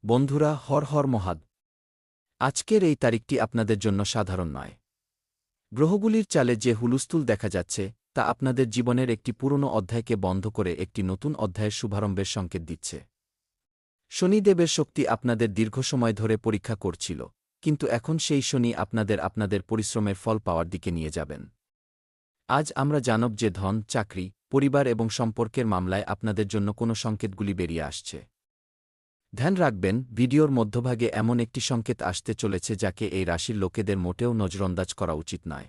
বন্ধুরা, হর হর মহাদ। আজকের এই তারিখটি আপনাদের জন্য সাধারণ নয়। গ্রহগুলির চালে যে হুলস্থুল দেখা যাচ্ছে তা আপনাদের জীবনের একটি পুরনো অধ্যায়কে বন্ধ করে একটি নতুন অধ্যায়ের শুভারম্ভের সংকেত দিচ্ছে। শনিদেবের শক্তি আপনাদের দীর্ঘ সময় ধরে পরীক্ষা করছিল, কিন্তু এখন সেই শনি আপনাদের পরিশ্রমের ফল পাওয়ার দিকে নিয়ে যাবেন। আজ আমরা জানব যে ধন, চাকরি, পরিবার এবং সম্পর্কের মামলায় আপনাদের জন্য কোনো সংকেতগুলি বেরিয়ে আসছে। ধ্যান রাখবেন, ভিডিওর মধ্যভাগে এমন একটি সংকেত আসতে চলেছে যাকে এই রাশির লোকেদের মোটেও নজরঅন্দাজ করা উচিত নয়।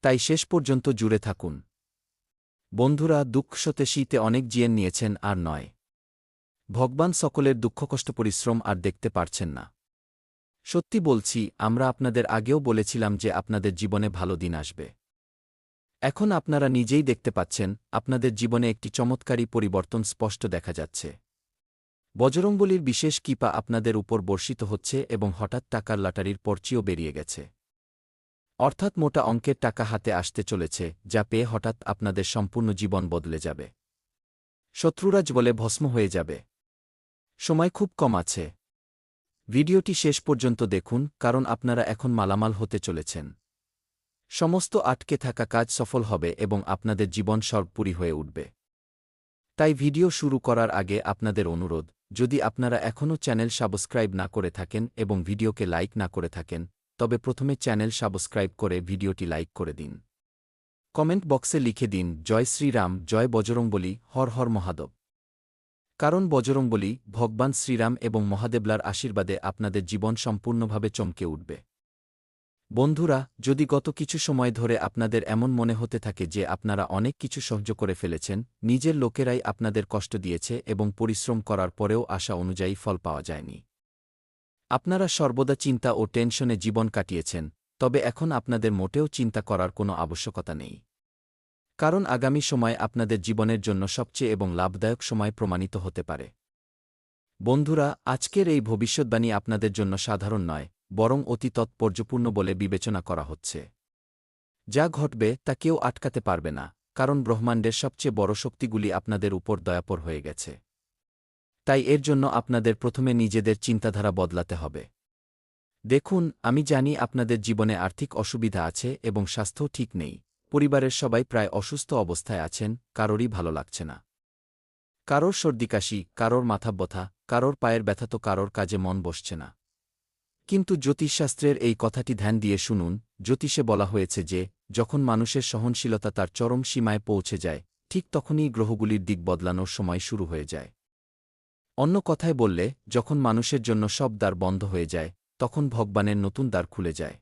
তাই শেষ পর্যন্ত জুড়ে থাকুন। বন্ধুরা, দুঃখসতে শীতে অনেক জিয়েন নিয়েছেন আর নয়। ভগবান সকলের দুঃখকষ্ট পরিশ্রম আর দেখতে পারছেন না। সত্যি বলছি, আমরা আপনাদের আগেও বলেছিলাম যে আপনাদের জীবনে ভালো দিন আসবে। এখন আপনারা নিজেই দেখতে পাচ্ছেন, আপনাদের জীবনে একটি চমৎকারী পরিবর্তন স্পষ্ট দেখা যাচ্ছে। বজরংবলীর বিশেষ কৃপা আপনাদের উপর বর্ষিত হচ্ছে এবং হঠাৎ টাকার লটারির পর্চিও বেরিয়ে গেছে। অর্থাৎ মোটা অঙ্কের টাকা হাতে আসতে চলেছে, যা পেয়ে হঠাৎ আপনাদের সম্পূর্ণ জীবন বদলে যাবে। শত্রুরাজ বলে ভস্ম হয়ে যাবে। সময় খুব কম আছে। ভিডিওটি শেষ পর্যন্ত দেখুন, কারণ আপনারা এখন মালামাল হতে চলেছেন। সমস্ত আটকে থাকা কাজ সফল হবে এবং আপনাদের জীবন সর্বপুরী হয়ে উঠবে। তাই ভিডিও শুরু করার আগে আপনাদের অনুরোধ, যদি আপনারা এখনও চ্যানেল সাবস্ক্রাইব না করে থাকেন এবং ভিডিওকে লাইক না করে থাকেন, তবে প্রথমে চ্যানেল সাবস্ক্রাইব করে ভিডিওটি লাইক করে দিন। কমেন্ট বক্সে লিখে দিন, জয় শ্রীরাম, জয় বজরংবলী, হর হর মহাদেব। কারণ বজরংবলী, ভগবান শ্রীরাম এবং মহাদেবলার আশীর্বাদে আপনাদের জীবন সম্পূর্ণভাবে চমকে উঠবে। বন্ধুরা, যদি গত কিছু সময় ধরে আপনাদের এমন মনে হতে থাকে যে আপনারা অনেক কিছু সহ্য করে ফেলেছেন, নিজের লোকেরাই আপনাদের কষ্ট দিয়েছে এবং পরিশ্রম করার পরেও আশা অনুযায়ী ফল পাওয়া যায়নি। আপনারা সর্বদা চিন্তা ও টেনশনে জীবন কাটিয়েছেন, তবে এখন আপনাদের মোটেও চিন্তা করার কোনো আবশ্যকতা নেই। কারণ আগামী সময় আপনাদের জীবনের জন্য সবচেয়ে এবং লাভদায়ক সময় প্রমাণিত হতে পারে। বন্ধুরা, আজকের এই ভবিষ্যদ্বাণী আপনাদের জন্য সাধারণ নয়, বরং অতি তাৎপর্যপূর্ণ বলে বিবেচনা করা হচ্ছে। যা ঘটবে তা কেউ আটকাতে পারবে না, কারণ ব্রহ্মাণ্ডের সবচেয়ে বড় শক্তিগুলি আপনাদের উপর দয়াপর হয়ে গেছে। তাই এর জন্য আপনাদের প্রথমে নিজেদের চিন্তাধারা বদলাতে হবে। দেখুন, আমি জানি আপনাদের জীবনে আর্থিক অসুবিধা আছে এবং স্বাস্থ্যও ঠিক নেই। পরিবারের সবাই প্রায় অসুস্থ অবস্থায় আছেন, কারোরই ভালো লাগছে না। কারোর সর্দিকাশি, কারোর মাথা ব্যথা, কারোর পায়ের ব্যথা, তো কারোর কাজে মন বসছে না। কিন্তু জ্যোতিষশাস্ত্রের এই কথাটি ধ্যান দিয়ে শুনুন। জ্যোতিষে বলা হয়েছে যে, যখন মানুষের সহনশীলতা তার চরম সীমায় পৌঁছে যায়, ঠিক তখনই গ্রহগুলির দিক বদলানোর সময় শুরু হয়ে যায়। অন্য কথায় বললে, যখন মানুষের জন্য সব দ্বার বন্ধ হয়ে যায়, তখন ভগবানের নতুন দ্বার খুলে যায়।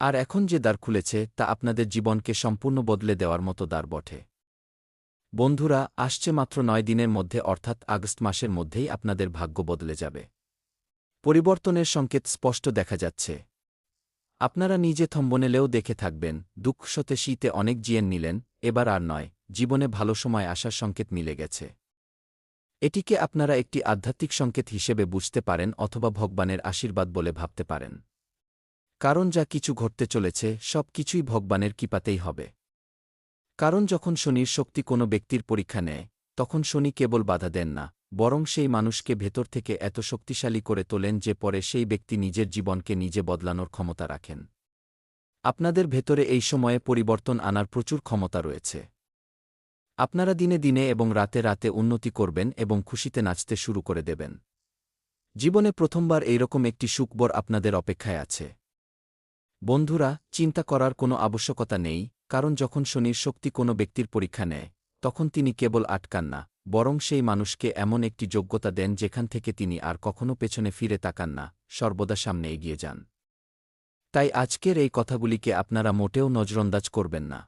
আর এখন যে দ্বার খুলেছে তা আপনাদের জীবনকে সম্পূর্ণ বদলে দেওয়ার মতো দ্বার বটে। বন্ধুরা, আসছে মাত্র 9 দিনের মধ্যে, অর্থাৎ আগস্ট মাসের মধ্যেই আপনাদের ভাগ্য বদলে যাবে। পরিবর্তনের সংকেত স্পষ্ট দেখা যাচ্ছে। আপনারা নিজে থম্বনেলেও দেখে থাকবেন, দুঃখসতে শীতে অনেক জিয়েন নিলেন, এবার আর নয়, জীবনে ভালো সময় আসার সংকেত মিলে গেছে। এটিকে আপনারা একটি আধ্যাত্মিক সংকেত হিসেবে বুঝতে পারেন অথবা ভগবানের আশীর্বাদ বলে ভাবতে পারেন। কারণ যা কিছু ঘটতে চলেছে সব কিছুই ভগবানের কৃপাতেই হবে। কারণ যখন শনির শক্তি কোনো ব্যক্তির পরীক্ষা নেয়, তখন শনি কেবল বাধা দেন না, বরং সেই মানুষকে ভেতর থেকে এত শক্তিশালী করে তোলেন যে পরে সেই ব্যক্তি নিজের জীবনকে নিজে বদলানোর ক্ষমতা রাখেন। আপনাদের ভেতরে এই সময়ে পরিবর্তন আনার প্রচুর ক্ষমতা রয়েছে। আপনারা দিনে দিনে এবং রাতে রাতে উন্নতি করবেন এবং খুশিতে নাচতে শুরু করে দেবেন। জীবনে প্রথমবার এইরকম একটি সুখবর আপনাদের অপেক্ষায় আছে। বন্ধুরা, চিন্তা করার কোনো আবশ্যকতা নেই, কারণ যখন শনির শক্তি কোনো ব্যক্তির পরীক্ষা নেয়, তখন তিনি কেবল আটকান না, বরং সেই মানুষকে এমন একটি যোগ্যতা দেন যেখান থেকে তিনি আর কখনো পেছনে ফিরে তাকান না, সর্বদা সামনে এগিয়ে যান। তাই আজকের এই কথাগুলিকে আপনারা মোটেও নজরঅন্দাজ করবেন না।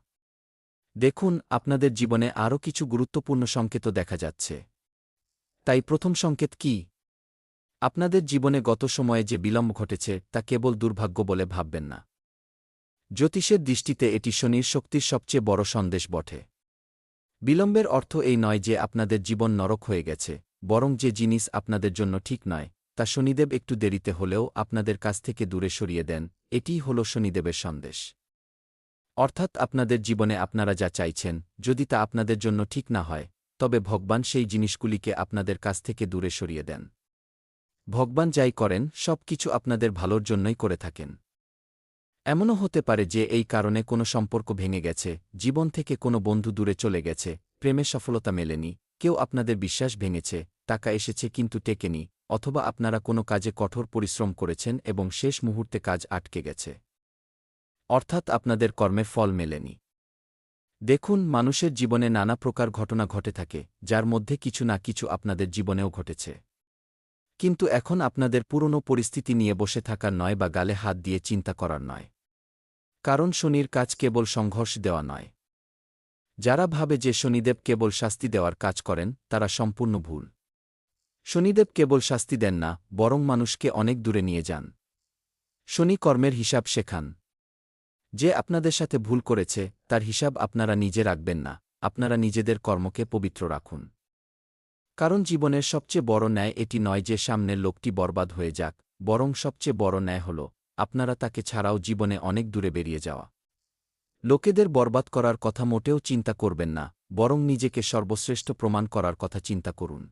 দেখুন, আপনাদের জীবনে আরও কিছু গুরুত্বপূর্ণ সংকেত দেখা যাচ্ছে। তাই প্রথম সংকেত কি? আপনাদের জীবনে গত সময়ে যে বিলম্ব ঘটেছে তা কেবল দুর্ভাগ্য বলে ভাববেন না। জ্যোতিষের দৃষ্টিতে এটি শনির শক্তির সবচেয়ে বড় সন্দেশ বটে। বিলম্বের অর্থ এই নয় যে আপনাদের জীবন নরক হয়ে গেছে, বরং যে জিনিস আপনাদের জন্য ঠিক নয়, তা শনিদেব একটু দেরিতে হলেও আপনাদের কাছ থেকে দূরে সরিয়ে দেন। এটিই হল শনিদেবের সন্দেশ। অর্থাৎ আপনাদের জীবনে আপনারা যা চাইছেন, যদি তা আপনাদের জন্য ঠিক না হয়, তবে ভগবান সেই জিনিসগুলিকে আপনাদের কাছ থেকে দূরে সরিয়ে দেন। ভগবান যাই করেন সব কিছু আপনাদের ভালোর জন্যই করে থাকেন। এমনও হতে পারে যে এই কারণে কোনো সম্পর্ক ভেঙে গেছে, জীবন থেকে কোনো বন্ধু দূরে চলে গেছে, প্রেমে সফলতা মেলেনি, কেউ আপনাদের বিশ্বাস ভেঙেছে, টাকা এসেছে কিন্তু টেকেনি, অথবা আপনারা কোনো কাজে কঠোর পরিশ্রম করেছেন এবং শেষ মুহূর্তে কাজ আটকে গেছে। অর্থাৎ আপনাদের কর্মের ফল মেলেনি। দেখুন, মানুষের জীবনে নানা প্রকার ঘটনা ঘটে থাকে, যার মধ্যে কিছু না কিছু আপনাদের জীবনেও ঘটেছে। কিন্তু এখন আপনাদের পুরনো পরিস্থিতি নিয়ে বসে থাকার নয় বা গালে হাত দিয়ে চিন্তা করার নয়। কারণ শনির কাজ কেবল সংঘর্ষ দেওয়া নয়। যারা ভাবে যে শনিদেব কেবল শাস্তি দেওয়ার কাজ করেন, তারা সম্পূর্ণ ভুল। শনিদেব কেবল শাস্তি দেন না, বরং মানুষকে অনেক দূরে নিয়ে যান। শনি কর্মের হিসাব শেখান। যে আপনাদের সাথে ভুল করেছে, তার হিসাব আপনারা নিজে রাখবেন না, আপনারা নিজেদের কর্মকে পবিত্র রাখুন। কারণ জীবনের সবচেয়ে বড় ন্যায় এটি নয় যে সামনের লোকটি বরবাদ হয়ে যাক, বরং সবচেয়ে বড় ন্যায় হল আপনারা তাকে ছাড়াও জীবনে অনেক দূরে বেরিয়ে যাওয়া। লোকেদের বরবাদ করার কথা মোটেও চিন্তা করবেন না, বরং নিজেকে সর্বশ্রেষ্ঠ প্রমাণ করার কথা চিন্তা করুন।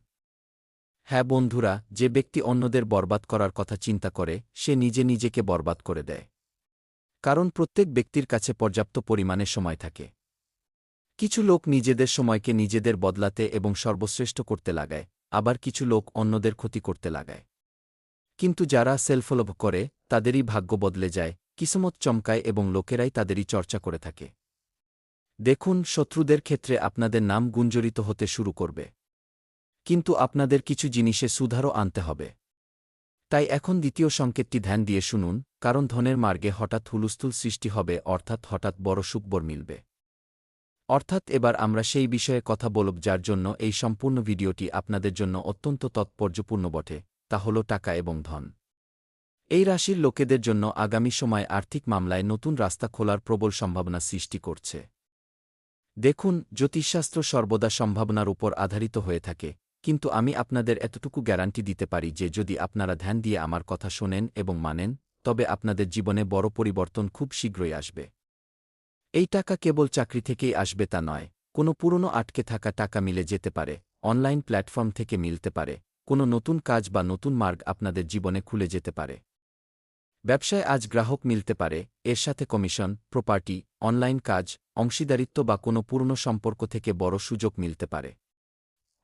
হ্যাঁ বন্ধুরা, যে ব্যক্তি অন্যদের বরবাদ করার কথা চিন্তা করে, সে নিজে নিজেকে বরবাদ করে দেয়। কারণ প্রত্যেক ব্যক্তির কাছে পর্যাপ্ত পরিমাণে সময় থাকে। কিছু লোক নিজেদের সময়কে নিজেদের বদলাতে এবং সর্বশ্রেষ্ঠ করতে লাগায়, আবার কিছু লোক অন্যদের ক্ষতি করতে লাগায়। কিন্তু যারা সেলফলভ করে, তাদেরই ভাগ্য বদলে যায়, কিসমত চমকায় এবং লোকেরাই তাদেরই চর্চা করে থাকে। দেখুন, শত্রুদের ক্ষেত্রে আপনাদের নাম গুঞ্জরিত হতে শুরু করবে। কিন্তু আপনাদের কিছু জিনিসে সুধারও আনতে হবে। তাই এখন দ্বিতীয় সংকেতটি ধ্যান দিয়ে শুনুন, কারণ ধনের মার্গে হঠাৎ হুলস্থুল সৃষ্টি হবে, অর্থাৎ হঠাৎ বড় সুখবর মিলবে। অর্থাৎ এবার আমরা সেই বিষয়ে কথা বলব যার জন্য এই সম্পূর্ণ ভিডিওটি আপনাদের জন্য অত্যন্ত তাৎপর্যপূর্ণ বটে, তা হল টাকা এবং ধন। এই রাশির লোকেদের জন্য আগামী সময় আর্থিক মামলায় নতুন রাস্তা খোলার প্রবল সম্ভাবনা সৃষ্টি করছে। দেখুন, জ্যোতিষশাস্ত্র সর্বদা সম্ভাবনার উপর আধারিত হয়ে থাকে, কিন্তু আমি আপনাদের এতটুকু গ্যারান্টি দিতে পারি যে যদি আপনারা ধ্যান দিয়ে আমার কথা শোনেন এবং মানেন, তবে আপনাদের জীবনে বড় পরিবর্তন খুব শীঘ্রই আসবে। এই টাকা কেবল চাকরি থেকেই আসবে তা নয়, কোনো পুরনো আটকে থাকা টাকা মিলে যেতে পারে, অনলাইন প্ল্যাটফর্ম থেকে মিলতে পারে, কোনো নতুন কাজ বা নতুন মার্গ আপনাদের জীবনে খুলে যেতে পারে। ব্যবসায় আজ গ্রাহক মিলতে পারে, এর সাথে কমিশন, প্রপার্টি, অনলাইন কাজ, অংশীদারিত্ব বা কোনো পুরনো সম্পর্ক থেকে বড় সুযোগ মিলতে পারে।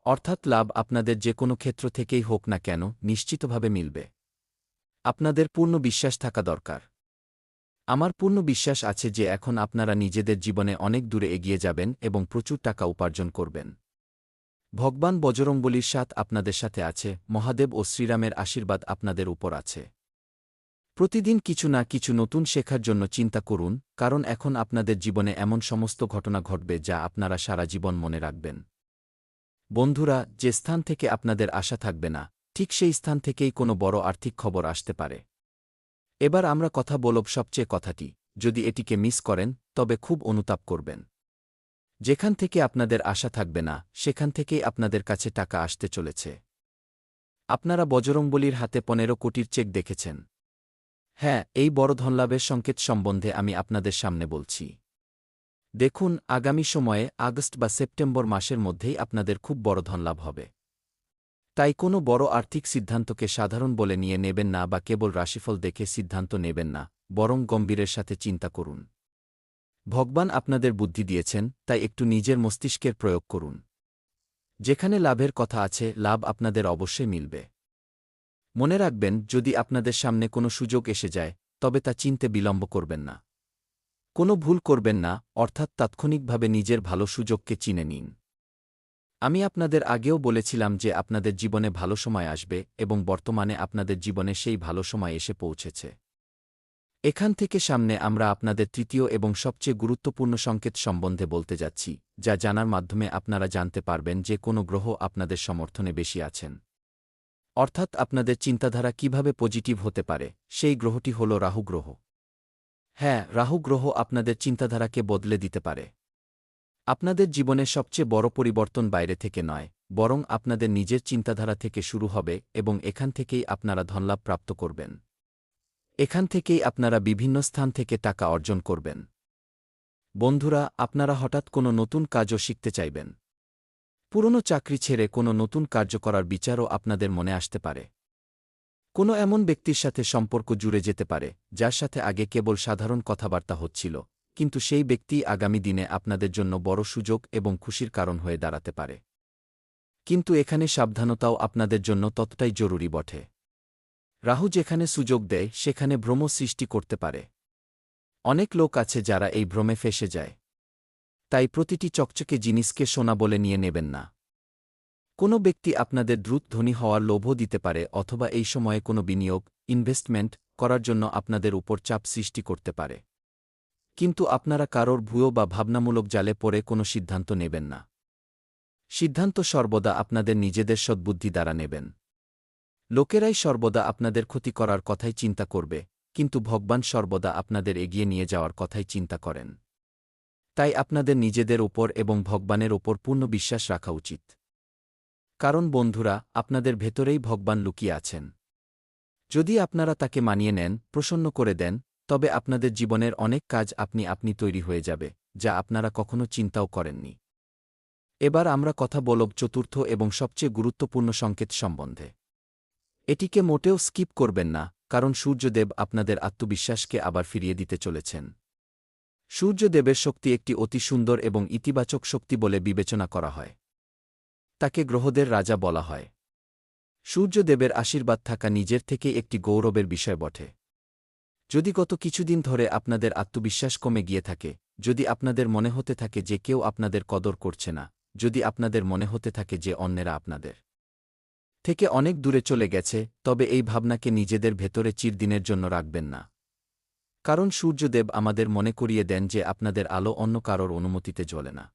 অর্থাৎ লাভ আপনাদের যে কোনো ক্ষেত্র থেকেই হোক না কেন, নিশ্চিতভাবে মিলবে। আপনাদের পূর্ণ বিশ্বাস থাকা দরকার। আমার পূর্ণ বিশ্বাস আছে যে এখন আপনারা নিজেদের জীবনে অনেক দূরে এগিয়ে যাবেন এবং প্রচুর টাকা উপার্জন করবেন। ভগবান বজরংবলীর সাথ আপনাদের সাথে আছে, মহাদেব ও শ্রীরামের আশীর্বাদ আপনাদের উপর আছে। প্রতিদিন কিছু না কিছু নতুন শেখার জন্য চিন্তা করুন, কারণ এখন আপনাদের জীবনে এমন সমস্ত ঘটনা ঘটবে যা আপনারা সারা জীবন মনে রাখবেন। বন্ধুরা, যে স্থান থেকে আপনাদের আশা থাকবে না, ঠিক সেই স্থান থেকেই কোনো বড় আর্থিক খবর আসতে পারে। এবার আমরা কথা বলব সবচেয়ে কথাটি, যদি এটিকে মিস করেন, তবে খুব অনুতাপ করবেন। যেখান থেকে আপনাদের আশা থাকবে না, সেখান থেকেই আপনাদের কাছে টাকা আসতে চলেছে। আপনারা বজরংবলীর হাতে 15 কোটির চেক দেখেছেন। হ্যাঁ, এই বড় ধনলাভের সংকেত সম্বন্ধে আমি আপনাদের সামনে বলছি। দেখুন, আগামী সময়ে আগস্ট বা সেপ্টেম্বর মাসের মধ্যেই আপনাদের খুব বড় ধনলাভ হবে। তাই কোনো বড় আর্থিক সিদ্ধান্তকে সাধারণ বলে নিয়ে নেবেন না বা কেবল রাশিফল দেখে সিদ্ধান্ত নেবেন না, বরং গম্ভীরের সাথে চিন্তা করুন। ভগবান আপনাদের বুদ্ধি দিয়েছেন, তাই একটু নিজের মস্তিষ্কের প্রয়োগ করুন। যেখানে লাভের কথা আছে, লাভ আপনাদের অবশ্যই মিলবে। মনে রাখবেন, যদি আপনাদের সামনে কোনো সুযোগ এসে যায়, তবে তা চিনতে বিলম্ব করবেন না। কোনো ভুল করবেন না, অর্থাৎ তাৎক্ষণিকভাবে নিজের ভালো সুযোগকে চিনে নিন। আমি আপনাদের আগেও বলেছিলাম যে আপনাদের জীবনে ভালো সময় আসবে এবং বর্তমানে আপনাদের জীবনে সেই ভালো সময় এসে পৌঁছেছে। এখান থেকে সামনে আমরা আপনাদের তৃতীয় এবং সবচেয়ে গুরুত্বপূর্ণ সংকেত সম্বন্ধে বলতে যাচ্ছি, যা জানার মাধ্যমে আপনারা জানতে পারবেন যে কোনো গ্রহ আপনাদের সমর্থনে বেশি আছেন। অর্থাৎ আপনাদের চিন্তাধারা কিভাবে পজিটিভ হতে পারে, সেই গ্রহটি হল রাহু গ্রহ। হ্যাঁ, রাহু গ্রহ আপনাদের চিন্তাধারাকে বদলে দিতে পারে। আপনাদের জীবনে সবচেয়ে বড় পরিবর্তন বাইরে থেকে নয়, বরং আপনাদের নিজের চিন্তাধারা থেকে শুরু হবে এবং এখান থেকেই আপনারা ধনলাভ প্রাপ্ত করবেন। এখান থেকেই আপনারা বিভিন্ন স্থান থেকে টাকা অর্জন করবেন। বন্ধুরা, আপনারা হঠাৎ কোনো নতুন কাজও শিখতে চাইবেন। পুরনো চাকরি ছেড়ে কোনো নতুন কার্য করার বিচারও আপনাদের মনে আসতে পারে। কোনো এমন ব্যক্তির সাথে সম্পর্ক জুড়ে যেতে পারে যার সাথে আগে কেবল সাধারণ কথাবার্তা হচ্ছিল, কিন্তু সেই ব্যক্তি আগামী দিনে আপনাদের জন্য বড় সুযোগ এবং খুশির কারণ হয়ে দাঁড়াতে পারে। কিন্তু এখানে সাবধানতাও আপনাদের জন্য ততটাই জরুরি বটে। রাহু যেখানে সুযোগ দেয় সেখানে ভ্রম সৃষ্টি করতে পারে। অনেক লোক আছে যারা এই ভ্রমে ফেঁসে যায়। তাই প্রতিটি চকচকে জিনিসকে সোনা বলে নিয়ে নেবেন না। কোনো ব্যক্তি আপনাদের দ্রুত ধনী হওয়ার লোভও দিতে পারে, অথবা এই সময়ে কোনো বিনিয়োগ, ইনভেস্টমেন্ট করার জন্য আপনাদের উপর চাপ সৃষ্টি করতে পারে। কিন্তু আপনারা কারোর ভুয়ো বা ভাবনামূলক জালে পড়ে কোনো সিদ্ধান্ত নেবেন না। সিদ্ধান্ত সর্বদা আপনাদের নিজেদের সদ্বুদ্ধি দ্বারা নেবেন। লোকেরাই সর্বদা আপনাদের ক্ষতি করার কথাই চিন্তা করবে, কিন্তু ভগবান সর্বদা আপনাদের এগিয়ে নিয়ে যাওয়ার কথাই চিন্তা করেন। তাই আপনাদের নিজেদের উপর এবং ভগবানের ওপর পূর্ণ বিশ্বাস রাখা উচিত। কারণ বন্ধুরা, আপনাদের ভেতরেই ভগবান লুকিয়ে আছেন। যদি আপনারা তাকে মানিয়ে নেন, প্রসন্ন করে দেন, তবে আপনাদের জীবনের অনেক কাজ আপনি তৈরি হয়ে যাবে, যা আপনারা কখনো চিন্তাও করেননি। এবার আমরা কথা বলব চতুর্থ এবং সবচেয়ে গুরুত্বপূর্ণ সংকেত সম্বন্ধে। এটিকে মোটেও স্কিপ করবেন না, কারণ সূর্যদেব আপনাদের আত্মবিশ্বাসকে আবার ফিরিয়ে দিতে চলেছেন। সূর্যদেবের শক্তি একটি অতি সুন্দর এবং ইতিবাচক শক্তি বলে বিবেচনা করা হয়। তাকে গ্রহদের রাজা বলা হয়। সূর্যদেবের আশীর্বাদ থাকা নিজের থেকেই একটি গৌরবের বিষয় বটে। যদি গত কিছুদিন ধরে আপনাদের আত্মবিশ্বাস কমে গিয়ে থাকে, যদি আপনাদের মনে হতে থাকে যে কেউ আপনাদের কদর করছে না, যদি আপনাদের মনে হতে থাকে যে অন্যেরা আপনাদের থেকে অনেক দূরে চলে গেছে, তবে এই ভাবনাকে নিজেদের ভেতরে চিরদিনের জন্য রাখবেন না। কারণ সূর্যদেব আমাদের মনে করিয়ে দেন যে আপনাদের আলো অন্য কারোর অনুমতিতে জ্বলে না।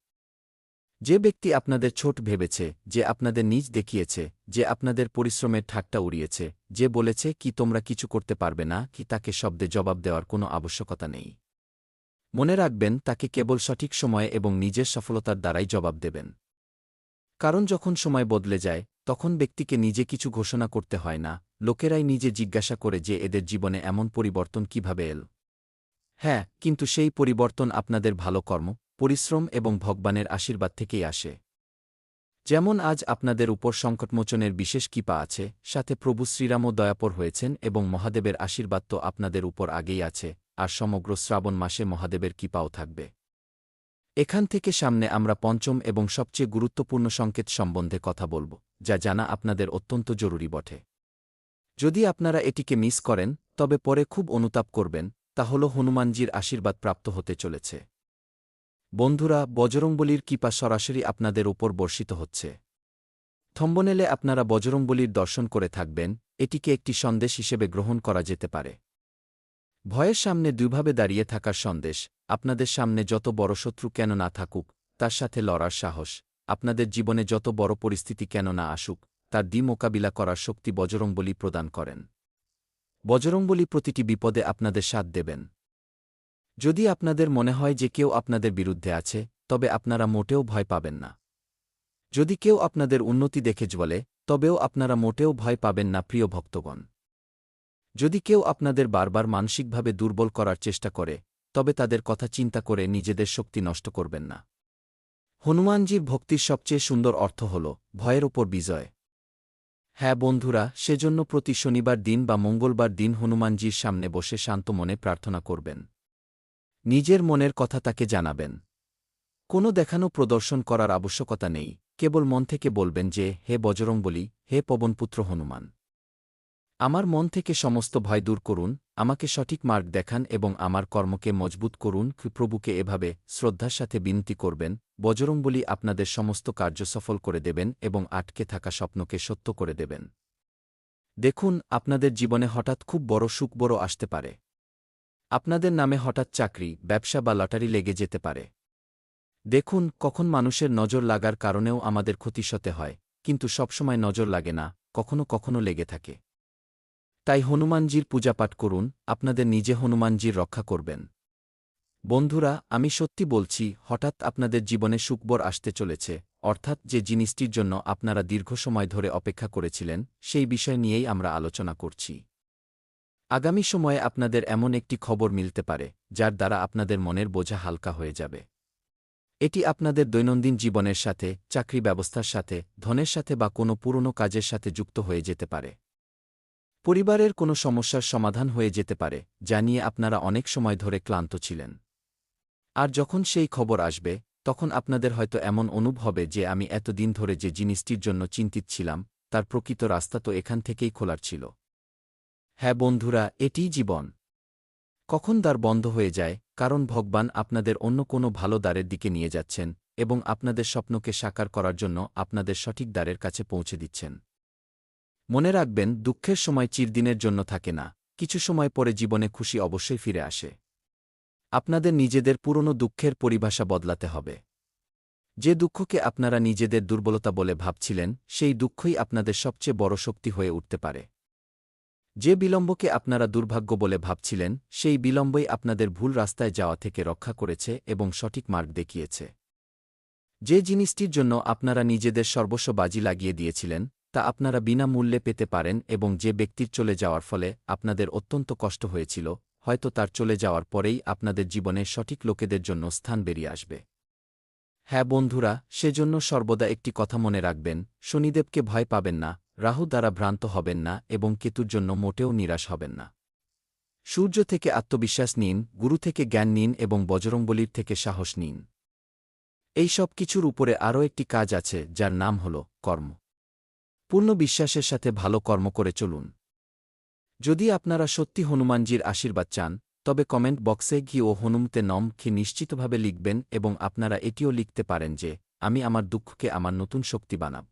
যে ব্যক্তি আপনাদের ছোট ভেবেছে, যে আপনাদের নীচ দেখিয়েছে, যে আপনাদের পরিশ্রমের ঠাট্টা উড়িয়েছে, যে বলেছে কি তোমরা কিছু করতে পারবে না, কি তাকে শব্দে জবাব দেওয়ার কোনো আবশ্যকতা নেই। মনে রাখবেন, তাকে কেবল সঠিক সময়ে এবং নিজের সফলতার দ্বারাই জবাব দেবেন। কারণ যখন সময় বদলে যায়, তখন ব্যক্তিকে নিজে কিছু ঘোষণা করতে হয় না, লোকেরাই নিজে জিজ্ঞাসা করে যে এদের জীবনে এমন পরিবর্তন কিভাবে এল। হ্যাঁ, কিন্তু সেই পরিবর্তন আপনাদের ভালো কর্ম, পরিশ্রম এবং ভগবানের আশীর্বাদ থেকেই আসে। যেমন আজ আপনাদের উপর সংকটমোচনের বিশেষ কৃপা আছে, সাথে প্রভু শ্রীরামও দয়াপর হয়েছেন এবং মহাদেবের আশীর্বাদ তো আপনাদের উপর আগেই আছে, আর সমগ্র শ্রাবণ মাসে মহাদেবের কৃপাও থাকবে। এখান থেকে সামনে আমরা পঞ্চম এবং সবচেয়ে গুরুত্বপূর্ণ সংকেত সম্বন্ধে কথা বলব, যা জানা আপনাদের অত্যন্ত জরুরি বটে। যদি আপনারা এটিকে মিস করেন, তবে পরে খুব অনুতাপ করবেন। তা হল হনুমানজির আশীর্বাদ প্রাপ্ত হতে চলেছে। বন্ধুরা, বজরংবলীর কৃপা সরাসরি আপনাদের উপর বর্ষিত হচ্ছে। থম্বনেলে আপনারা বজরংবলীর দর্শন করে থাকবেন। এটিকে একটি সন্দেশ হিসেবে গ্রহণ করা যেতে পারে। ভয়ের সামনে দুইভাবে দাঁড়িয়ে থাকার সন্দেশ। আপনাদের সামনে যত বড় শত্রু কেন না থাকুক, তার সাথে লড়ার সাহস। আপনাদের জীবনে যত বড় পরিস্থিতি কেন না আসুক, তার মোকাবিলা করার শক্তি বজরংবলী প্রদান করেন। বজরংবলী প্রতিটি বিপদে আপনাদের সাথ দেবেন। যদি আপনাদের মনে হয় যে কেউ আপনাদের বিরুদ্ধে আছে, তবে আপনারা মোটেও ভয় পাবেন না। যদি কেউ আপনাদের উন্নতি দেখে জ্বলে, তবেও আপনারা মোটেও ভয় পাবেন না প্রিয় ভক্তগণ। যদি কেউ আপনাদের বারবার মানসিকভাবে দুর্বল করার চেষ্টা করে, তবে তাদের কথা চিন্তা করে নিজেদের শক্তি নষ্ট করবেন না। হনুমানজির ভক্তির সবচেয়ে সুন্দর অর্থ হল ভয়ের ওপর বিজয়। হ্যাঁ বন্ধুরা, সেজন্য প্রতি শনিবার দিন বা মঙ্গলবার দিন হনুমানজির সামনে বসে শান্ত মনে প্রার্থনা করবেন। নিজের মনের কথা তাকে জানাবেন। কোনো দেখানো প্রদর্শন করার আবশ্যকতা নেই, কেবল মন থেকে বলবেন যে, হে বজরংবলী, হে পবনপুত্র হনুমান, আমার মন থেকে সমস্ত ভয় দূর করুন, আমাকে সঠিক মার্গ দেখান এবং আমার কর্মকে মজবুত করুন। প্রভুকে এভাবে শ্রদ্ধার সাথে বিনতি করবেন। বজরংবলী আপনাদের সমস্ত কার্য সফল করে দেবেন এবং আটকে থাকা স্বপ্নকে সত্য করে দেবেন। দেখুন, আপনাদের জীবনে হঠাৎ খুব বড় সুখবর আসতে পারে। আপনাদের নামে হঠাৎ চাকরি, ব্যবসা বা লটারি লেগে যেতে পারে। দেখুন, কখন মানুষের নজর লাগার কারণেও আমাদের ক্ষতি হতে হয়, কিন্তু সবসময় নজর লাগে না, কখনো কখনো লেগে থাকে। তাই হনুমানজির পূজাপাঠ করুন, আপনাদের নিজে হনুমানজির রক্ষা করবেন। বন্ধুরা, আমি সত্যি বলছি, হঠাৎ আপনাদের জীবনে সুখবর আসতে চলেছে, অর্থাৎ যে জিনিসটির জন্য আপনারা দীর্ঘ সময় ধরে অপেক্ষা করেছিলেন, সেই বিষয় নিয়েই আমরা আলোচনা করছি। আগামী সময়ে আপনাদের এমন একটি খবর মিলতে পারে, যার দ্বারা আপনাদের মনের বোঝা হালকা হয়ে যাবে। এটি আপনাদের দৈনন্দিন জীবনের সাথে, চাকরি ব্যবস্থার সাথে, ধনের সাথে বা কোনো পুরনো কাজের সাথে যুক্ত হয়ে যেতে পারে। পরিবারের কোনো সমস্যার সমাধান হয়ে যেতে পারে, যা নিয়ে আপনারা অনেক সময় ধরে ক্লান্ত ছিলেন। আর যখন সেই খবর আসবে, তখন আপনাদের হয়তো এমন অনুভব হবে যে আমি এতদিন ধরে যে জিনিসটির জন্য চিন্তিত ছিলাম, তার প্রকৃত রাস্তা তো এখান থেকেই খোলার ছিল। হ্যাঁ বন্ধুরা, এটিই জীবন। কখন দ্বার বন্ধ হয়ে যায়, কারণ ভগবান আপনাদের অন্য কোনো ভালো দ্বারের দিকে নিয়ে যাচ্ছেন এবং আপনাদের স্বপ্নকে সাকার করার জন্য আপনাদের সঠিক দ্বারের কাছে পৌঁছে দিচ্ছেন। মনে রাখবেন, দুঃখের সময় চিরদিনের জন্য থাকে না, কিছু সময় পরে জীবনে খুশি অবশ্যই ফিরে আসে। আপনাদের নিজেদের পুরনো দুঃখের পরিভাষা বদলাতে হবে। যে দুঃখকে আপনারা নিজেদের দুর্বলতা বলে ভাবছিলেন, সেই দুঃখই আপনাদের সবচেয়ে বড় শক্তি হয়ে উঠতে পারে। যে বিলম্বকে আপনারা দুর্ভাগ্য বলে ভাবছিলেন, সেই বিলম্বই আপনাদের ভুল রাস্তায় যাওয়া থেকে রক্ষা করেছে এবং সঠিক মার্গ দেখিয়েছে। যে জিনিসটির জন্য আপনারা নিজেদের সর্বস্ব বাজি লাগিয়ে দিয়েছিলেন, তা আপনারা বিনামূল্যে পেতে পারেন এবং যে ব্যক্তির চলে যাওয়ার ফলে আপনাদের অত্যন্ত কষ্ট হয়েছিল, হয়তো তার চলে যাওয়ার পরেই আপনাদের জীবনে সঠিক লোকেদের জন্য স্থান বেরিয়ে আসবে। হ্যাঁ বন্ধুরা, সেজন্য সর্বদা একটি কথা মনে রাখবেন, শনিদেবকে ভয় পাবেন না, রাহু দ্বারা ভ্রান্ত হবেন না এবং কেতুর জন্য মোটেও নিরাশ হবেন না। সূর্য থেকে আত্মবিশ্বাস নিন, গুরু থেকে জ্ঞান নিন এবং বজরংবলীর থেকে সাহস নিন। এই সব কিছুর উপরে আরও একটি কাজ আছে, যার নাম হল কর্ম। পূর্ণ বিশ্বাসের সাথে ভালো কর্ম করে চলুন। যদি আপনারা সত্যি হনুমানজির আশীর্বাদ চান, তবে কমেন্ট বক্সে গিয়ে ও হনুমতে নম খে নিশ্চিতভাবে লিখবেন এবং আপনারা এটিও লিখতে পারেন যে আমি আমার দুঃখকে আমার নতুন শক্তি বানাব।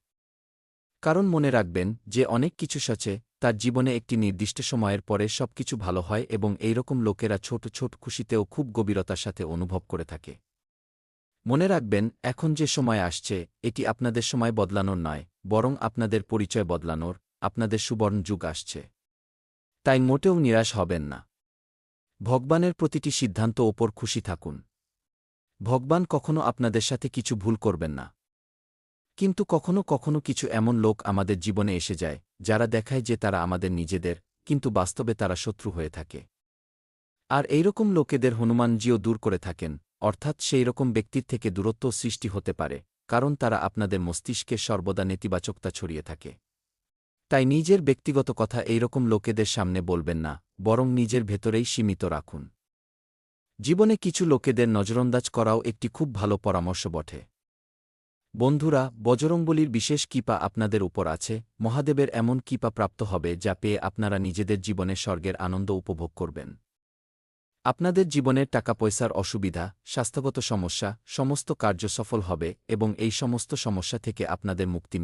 কারণ মনে রাখবেন, যে অনেক কিছু সচে, তার জীবনে একটি নির্দিষ্ট সময়ের পরে সবকিছু ভালো হয় এবং এইরকম লোকেরা ছোট ছোট খুশিতেও খুব গভীরতার সাথে অনুভব করে থাকে। মনে রাখবেন, এখন যে সময় আসছে, এটি আপনাদের সময় বদলানোর নয়, বরং আপনাদের পরিচয় বদলানোর, আপনাদের সুবর্ণ যুগ আসছে। তাই মোটেও নিরাশ হবেন না। ভগবানের প্রতিটি সিদ্ধান্ত ওপর খুশি থাকুন। ভগবান কখনো আপনাদের সাথে কিছু ভুল করবেন না। কিন্তু কখনো কখনো কিছু এমন লোক আমাদের জীবনে এসে যায়, যারা দেখায় যে তারা আমাদের নিজেদের, কিন্তু বাস্তবে তারা শত্রু হয়ে থাকে। আর এইরকম লোকেদের হনুমানজিও দূর করে থাকেন, অর্থাৎ সেই রকম ব্যক্তির থেকে দূরত্ব সৃষ্টি হতে পারে, কারণ তারা আপনাদের মস্তিষ্কে সর্বদা নেতিবাচকতা ছড়িয়ে থাকে। তাই নিজের ব্যক্তিগত কথা এইরকম লোকেদের সামনে বলবেন না, বরং নিজের ভেতরেই সীমিত রাখুন। জীবনে কিছু লোকেদের নজরঅন্দাজ করাও একটি খুব ভালো পরামর্শ বটে। বন্ধুরা, বজরংবলীর বিশেষ কৃপা আপনাদের উপর আছে, মহাদেবের এমন কৃপা প্রাপ্ত হবে যা পেয়ে আপনারা নিজেদের জীবনে স্বর্গের আনন্দ উপভোগ করবেন। আপনাদের জীবনের টাকা পয়সার অসুবিধা, স্বাস্থ্যগত সমস্যা, সমস্ত কার্য সফল হবে এবং এই সমস্ত সমস্যা থেকে আপনাদের মুক্তি